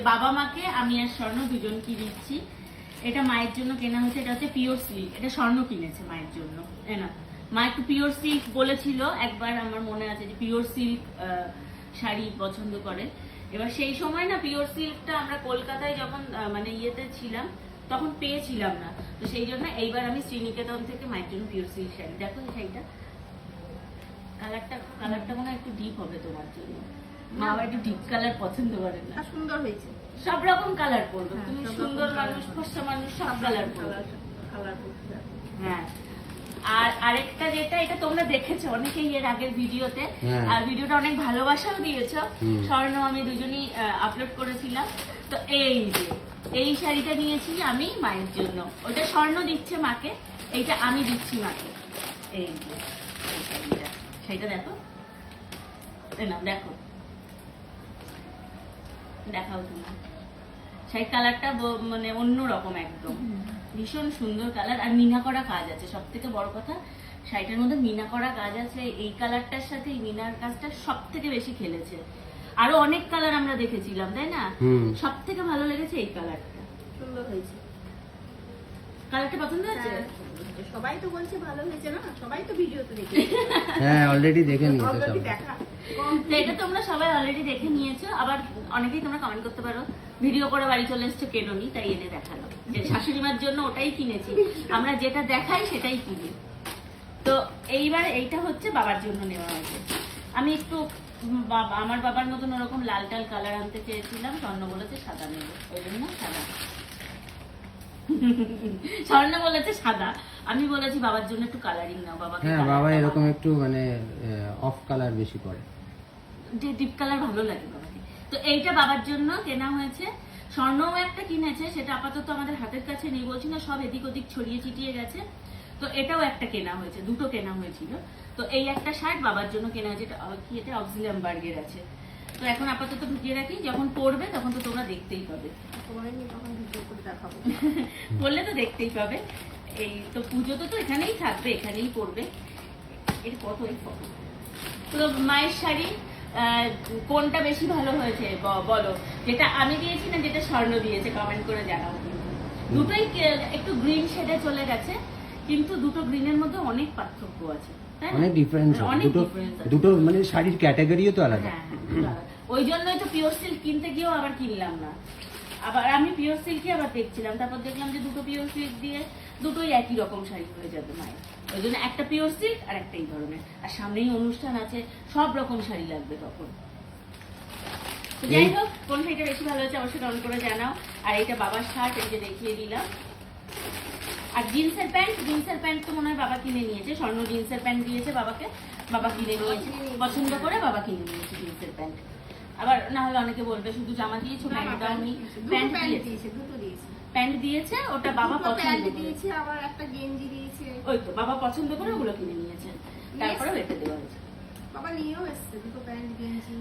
বাবা মাকে আমি আর স্বর্ণ দুজনকে দিচ্ছি। এটা মায়ের জন্য কেনা হয়েছে, এটা হচ্ছে পিওর সিল্ক, এটা স্বর্ণ কিনেছে মায়ের জন্য। না, মা একটু পিওর সিল্ক বলেছিল একবার, আমার মনে আছে যে পিওর সিল্ক শাড়ি পছন্দ করে। এবার সেই সময় না পিওর সিল্কটা আমরা কলকাতায় যখন মানে ইয়েতে ছিলাম তখন পেয়েছিলাম না, তো সেই জন্য এইবার আমি শ্রীনিকেতন থেকে মায়ের জন্য পিওর সিল্ক শাড়ি। দেখো এই শাড়িটা, কালারটা মনে হয় একটু ডিপ হবে তোমার জন্য। মা আবার একটু ডিপ কালার পছন্দ করে না। সুন্দর হয়েছে, সব রকম কালার পরবে তুমি, সুন্দর মানুষ, ফর্সা মানুষ, সব কালার পরবে। হ্যাঁ, আর আরেকটা যেটা, এটা তোমরা দেখেছো অনেকেই এর আগের ভিডিওতে, আর ভিডিওটা অনেক ভালোবাসাও দিয়েছো। স্বর্ণ আমি দুজনই আপলোড করেছিলাম। তো এই যে এই শাড়িটা নিয়েছি আমি মায়ের জন্য, ওটা স্বর্ণ দিচ্ছে মাকে, এইটা আমি দিচ্ছি মাকে। এই যে এই শাড়িটা দেখো না, দেখো দেখাও তুমি শাড়ির কালারটা মানে অন্যরকম একদম, ভীষণ সুন্দর কালার, আর মিনা করা কাজ আছে। সব থেকে বড় কথা শাড়িটার মধ্যে মিনা করা কাজ আছে। এই কালারটার সাথে এই মিনার কাজটা সব থেকে বেশি খেলেছে। আরো অনেক কালার আমরা দেখেছিলাম, তাই না? সব থেকে ভালো লেগেছে এই কালারটা, সুন্দর হয়েছে। কালারটা পছন্দ হয়েছে? সবাই তো বলছে ভালো হয়েছে, না সবাই তো ভিডিওতে দেখেছে। হ্যাঁ, অলরেডি দেখে নিয়েছে সবাই। দেখা এটা তোমরা সবাই অলরেডি দেখে নিয়েছো। আবার অনেকেই তোমরা কমেন্ট করতে পারো ভিডিও করে বাড়ি চলে এসছো কেননি, তাই এনে দেখালো যে শাশুড়ি মার জন্য ওটাই কিনেছি। আমরা যেটা দেখাই সেটাই কিনি। তো এইবার এইটা হচ্ছে বাবার জন্য নেওয়া হয়েছে। আমি একটু আমার বাবার মতন ওরকম লাল টাল কালার আনতে চেয়েছিলাম, স্বর্ণ বলেছে সাদা নেবো, ওই জন্য সাদা। স্বর্ণ বলেছে সাদা, আমি বলেছি বাবার জন্য একটু কালারিং নাও। বাবা হ্যাঁ, বাবা এরকম একটু মানে অফ কালার বেশি করে, যে ডিপ কালার ভালো লাগে বাবাকে। তো এইটা বাবার জন্য কেনা হয়েছে। স্বর্ণও একটা কিনেছে, সেটা আপাতত আমাদের হাতের কাছে নেই, বলছি না সব এদিক ওদিক ছড়িয়ে ছিটিয়ে গেছে। তো এটাও একটা কেনা হয়েছে, দুটো কেনা হয়েছিল। তো এই একটা শার্ট বাবার জন্য কেনা হয়েছে, কি এটা অক্সিলামবার্গের আছে। তো এখন আপাতত ঢুকিয়ে রাখি, যখন পড়বে তখন তো তোমরা দেখতেই পাবে। পড়লে তো দেখতেই পাবে। এই তো পুজোতে তো এখানেই থাকবে, এখানেই পড়বে। এর কত এই ফটো। তো মায়ের শাড়ি কোনটা বেশি ভালো হয়েছে বলো, যেটা আমি দিয়েছি না যেটা স্বর্ণ দিয়েছে? কমেন্ট করে জানাও। দুটোই একটু গ্রিন শেডে চলে গেছে, কিন্তু দুটো গ্রিনের মধ্যে অনেক পার্থক্য আছে, অনেক ডিফারেন্স। দুটো মানে শাড়ির ক্যাটাগরিও তো আলাদা। হ্যাঁ, ওই জন্যই তো পিওর সিল্ক কিনতে গিয়েও আবার কিনলাম না। আবার আমি পিওর সিল্কই আবার দেখছিলাম, তারপর দেখলাম যে দুটো পিওর সিল্ক দিয়ে দুটোই একই রকম শাড়ি হয়ে যাবে মায়ের। ওই জন্য একটা পিওর সিল্ক আর একটা এই ধরনের, আর সামনেই অনুষ্ঠান আছে, সব রকম শাড়ি লাগবে তখন। যাই হোক, কোন শাড়িটা বেশি ভালো হয়েছে অবশ্যই কমেন্ট করে জানাও। আর এইটা বাবার শার্ট, এই যে দেখিয়ে দিলাম। আর জিন্সের প্যান্ট তো মনে হয় বাবা কিনে নিয়েছে। স্বর্ণ জিন্সের প্যান্ট দিয়েছে বাবাকে, বাবা কিনে নিয়েছে পছন্দ করে, বাবা কিনে নিয়েছে জিন্সের প্যান্ট। আবার না হলে অনেকে বলবে শুধু জামা দিয়েছো, প্যান্ট দাওনি। প্যান্ট দিয়েছে, ওটা বাবা পছন্দ দিয়েছে, আবার একটা গেঞ্জি দিয়েছে। ওই তো বাবা পছন্দ করে ওগুলো কিনে নিয়েছে, তারপরে রেখে দেওয়া হয়েছে। বাবা নিয়েও এসছে দুটো প্যান্ট গেঞ্জি।